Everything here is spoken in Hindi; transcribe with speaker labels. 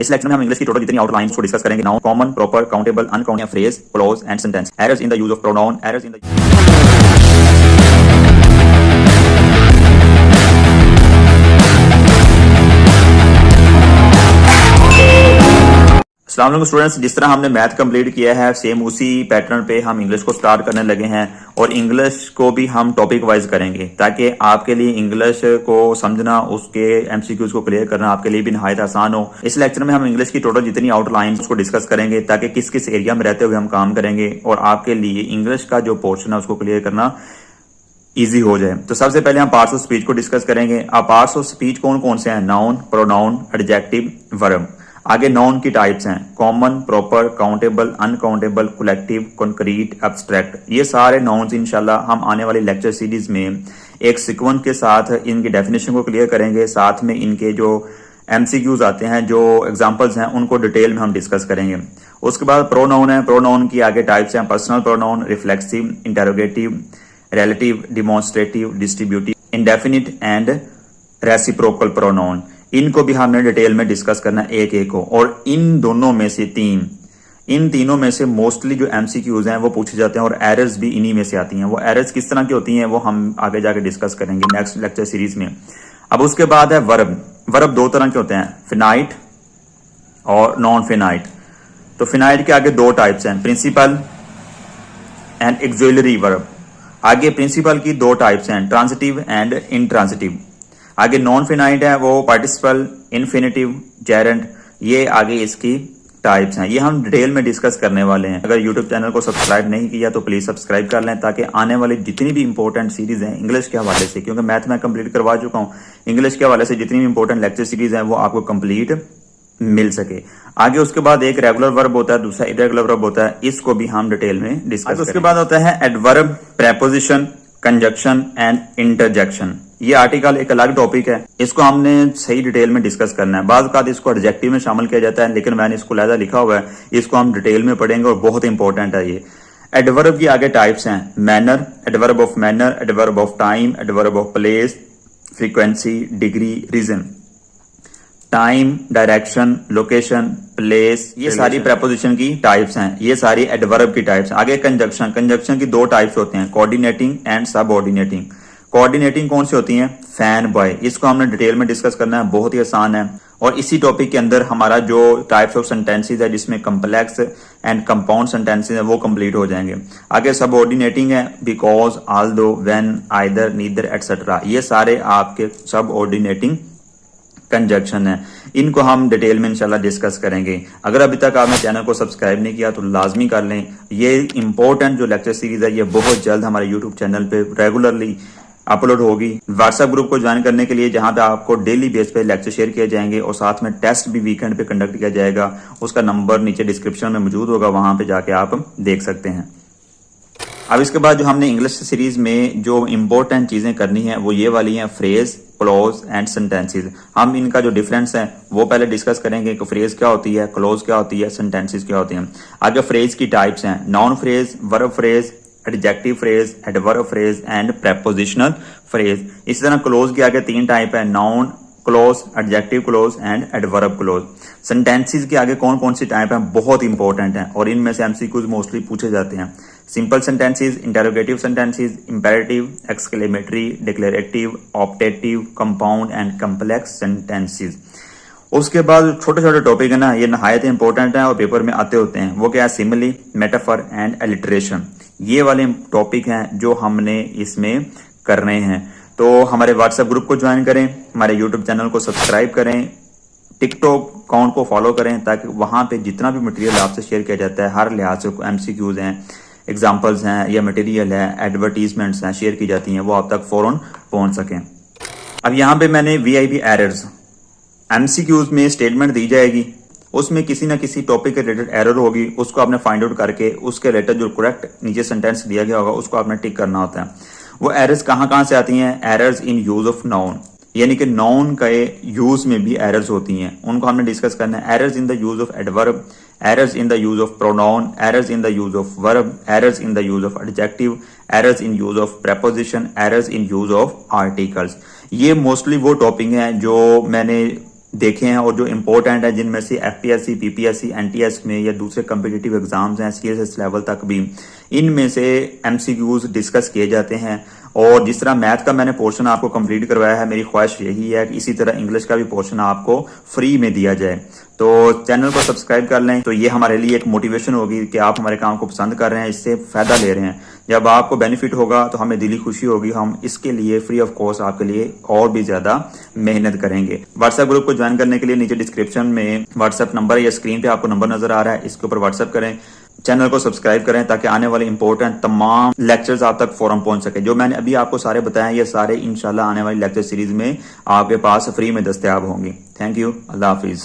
Speaker 1: इस लेक्चर में हम इंग्लिश की टोटल जितनी आउटलाइंस को डिस्कस करेंगे। Noun, common, proper, countable, uncountable, phrase, clause and sentence, errors in the use of pronoun, errors in the अस्सलाम वालेकुम स्टूडेंट्स, जिस तरह हमने मैथ कंप्लीट किया है सेम उसी पैटर्न पे हम इंग्लिश को स्टार्ट करने लगे हैं और इंग्लिश को भी हम टॉपिक वाइज करेंगे ताकि आपके लिए इंग्लिश को समझना, उसके एमसीक्यूज को क्लियर करना आपके लिए भी नहायत आसान हो। इस लेक्चर में हम इंग्लिश की टोटल जितनी आउटलाइंस को डिस्कस करेंगे ताकि किस किस एरिया में रहते हुए हम काम करेंगे और आपके लिए इंग्लिश का जो पोर्शन है उसको क्लियर करना इजी हो जाए। तो सबसे पहले हम पार्ट्स ऑफ स्पीच को डिस्कस करेंगे। अब पार्ट्स ऑफ स्पीच कौन कौन से हैं? Noun, pronoun, adjective, verb. आगे नाउन की टाइप्स हैं common, proper, countable, uncountable, collective, concrete, abstract. ये सारे नाउन्स इंशाल्लाह हम आने वाली लेक्चर सीरीज में एक सीक्वेंस के साथ इनकी डेफिनेशन को क्लियर करेंगे, साथ में इनके जो एमसीक्यूज आते हैं, जो एग्जांपल्स हैं, उनको डिटेल में हम डिस्कस करेंगे। उसके बाद प्रोनाउन है। प्रोनाउन की आगे टाइप्स हैं personal pronoun, reflexive, interrogative, relative, demonstrative, distributive, indefinite and reciprocal pronoun. इनको भी हमने डिटेल में डिस्कस करना एक एक को। और इन दोनों में से इन तीनों में से मोस्टली जो एमसीक्यूज हैं वो पूछे जाते हैं और एरर्स भी इन्हीं में से आती हैं। वो एरर्स किस तरह की होती हैं वो हम आगे जाके डिस्कस करेंगे नेक्स्ट लेक्चर सीरीज में। अब उसके बाद है वर्ब। वर्ब दो तरह के होते हैं, फिनाइट और नॉन फिनाइट। तो फिनाइट के आगे दो टाइप्स हैं, प्रिंसिपल एंड एक्सुलरी वर्ब। आगे प्रिंसिपल की दो टाइप्स हैं, ट्रांजिटिव एंड इंट्रांजिटिव। आगे नॉन फिनाइट है, वो पार्टिसिपल, इन्फिनिटिव, जेरेंट। ये आगे इसकी टाइप्स हैं, ये हम डिटेल में डिस्कस करने वाले हैं। अगर यूट्यूब चैनल को सब्सक्राइब नहीं किया तो प्लीज सब्सक्राइब कर लें ताकि आने वाली जितनी भी इंपॉर्टेंट सीरीज हैं इंग्लिश के हवाले से, क्योंकि मैथ में कंप्लीट करवा चुका हूं, इंग्लिश के हवाले से जितनी भी इंपॉर्टेंट लेक्चर सीरीज है वो आपको कंप्लीट मिल सके। आगे उसके बाद एक रेगुलर वर्ब होता है, दूसरा इरेगुलर वर्ब होता है, इसको भी हम डिटेल में डिस्कस करेंगे। उसके बाद होता है adverb, preposition, conjunction and interjection. ये आर्टिकल एक अलग टॉपिक है, इसको हमने सही डिटेल में डिस्कस करना है। बाद का इसको एडजेक्टिव में शामिल किया जाता है, लेकिन मैंने इसको लहजा लिखा हुआ है, इसको हम डिटेल में पढ़ेंगे और बहुत इंपॉर्टेंट है ये। एडवर्ब की आगे टाइप्स हैं manner, adverb of manner, adverb of time, adverb of place, frequency, degree, reason. Time, direction, location, place, ये सारी प्रेपोजिशन की टाइप्स हैं, ये सारी एडवर्ब की टाइप्स। आगे कंजक्शन। कंजक्शन की दो टाइप्स होते हैं, कोऑर्डिनेटिंग एंड सबऑर्डिनेटिंग। कोऑर्डिनेटिंग कौन सी होती है? Fan, boy. इसको हमने डिटेल में डिस्कस करना है, बहुत ही आसान है। और इसी टॉपिक के अंदर हमारा जो टाइप्स ऑफ सेंटेंसेस है जिसमें कम्प्लेक्स एंड कंपाउंड सेंटेंसेस है वो कंप्लीट हो जाएंगे। आगे सबऑर्डिनेटिंग है, because, Aldous, when, either, neither, etcetera. ये सारे आपके सबऑर्डिनेटिंग कंजक्शन है, इनको हम डिटेल में इंशाल्लाह डिस्कस करेंगे। अगर अभी तक आपने चैनल को सब्सक्राइब नहीं किया तो लाजमी कर लें। ये इंपॉर्टेंट जो लेक्चर सीरीज है ये बहुत जल्द हमारे यूट्यूब चैनल पे रेगुलरली अपलोड होगी। व्हाट्सएप ग्रुप को ज्वाइन करने के लिए जहां पे आपको डेली बेस पे लेक्चर शेयर किए जाएंगे और साथ में टेस्ट भी वीकेंड पे कंडक्ट किया जाएगा, उसका नंबर नीचे डिस्क्रिप्शन में मौजूद होगा, वहां पे जाके आप देख सकते हैं। अब इसके बाद जो हमने इंग्लिश सीरीज में जो इंपॉर्टेंट चीजें करनी है वो ये वाली हैं, फ्रेज, क्लोज एंड सेंटेंसेस। हम इनका जो डिफरेंस है वो पहले डिस्कस करेंगे कि फ्रेज क्या होती है, क्लोज क्या होती है, सेंटेंसेस क्या होती हैं। आगे फ्रेज की टाइप्स हैं, noun phrase, verb phrase, adjective phrase, adverb phrase and prepositional phrase. इसी तरह क्लोज के आगे तीन टाइप है, noun close, adjective close and adverb close. Sentences के आगे कौन कौन सी टाइप है बहुत इंपॉर्टेंट है और इनमें से एमसीक्यूज मोस्टली पूछे जाते हैं। Simple sentences, interrogative sentences, imperative, exclamatory, declarative, optative, compound and complex sentences. उसके बाद छोटे छोटे टॉपिक है ना, ये नहायत इंपॉर्टेंट है और पेपर में आते होते हैं। वो क्या है? Simile, metaphor and alliteration. ये वाले टॉपिक हैं जो हमने इसमें करने हैं। तो हमारे व्हाट्सएप ग्रुप को ज्वाइन करें, हमारे यूट्यूब चैनल को सब्सक्राइब करें, टिकटॉक अकाउंट को फॉलो करें ताकि वहां पे जितना भी मटेरियल आपसे शेयर किया जाता है हर लिहाज से एमसीक्यूज हैं, एग्जाम्पल्स हैं या मटेरियल है, एडवर्टीजमेंट्स हैं शेयर की जाती हैं, वो आप तक फौरन पहुंच सकें। अब यहाँ पे मैंने वीआईपी एरर्स, एमसीक्यूज में स्टेटमेंट दी जाएगी, उसमें किसी ना किसी टॉपिक के रिलेटेड एरर होगी, उसको आपने फाइंड आउट करके उसके रिलेटेड जो करेक्ट नीचे सेंटेंस दिया गया होगा उसको आपने टिक करना होता है। वो एरर्स कहाँ से आती हैं? Errors in use of noun, यानी कि नाउन के यूज में भी एरर्स होती हैं, उनको हमने डिस्कस करना है। Errors in the use of adverb, errors in the use of pronoun, errors in the use of verb, errors in the use of adjective, errors in use of preposition, errors in use of articles. ये मोस्टली वो टॉपिक हैं जो मैंने देखे हैं और जो इम्पोर्टेंट है जिनमें से एफपीएससी, पीपीएससी, एनटीएस में या दूसरे कम्पिटिटिव एग्जाम्स हैं सीएसएस लेवल तक भी, इनमें से एमसीक्यूज डिस्कस किए जाते हैं। और जिस तरह मैथ का मैंने पोर्शन आपको कंप्लीट करवाया है, मेरी ख्वाहिश यही है कि इसी तरह इंग्लिश का भी पोर्शन आपको फ्री में दिया जाए। तो चैनल को सब्सक्राइब कर लें, तो ये हमारे लिए एक मोटिवेशन होगी कि आप हमारे काम को पसंद कर रहे हैं, इससे फायदा ले रहे हैं। जब आपको बेनिफिट होगा तो हमें दिली खुशी होगी, हम इसके लिए फ्री ऑफ कॉस्ट आपके लिए और भी ज्यादा मेहनत करेंगे। व्हाट्सएप ग्रुप को ज्वाइन करने के लिए नीचे डिस्क्रिप्शन में व्हाट्सएप नंबर या स्क्रीन पे आपको नंबर नजर आ रहा है, इसके ऊपर व्हाट्सएप करें। चैनल को सब्सक्राइब करें ताकि आने वाले इंपॉर्टेंट तमाम लेक्चर्स आप तक फौरन पहुंच सके। जो मैंने अभी आपको सारे बताए, ये सारे इंशाल्लाह आने वाली लेक्चर सीरीज में आपके पास फ्री में दस्तयाब होंगे। Thank you, Allah Hafiz.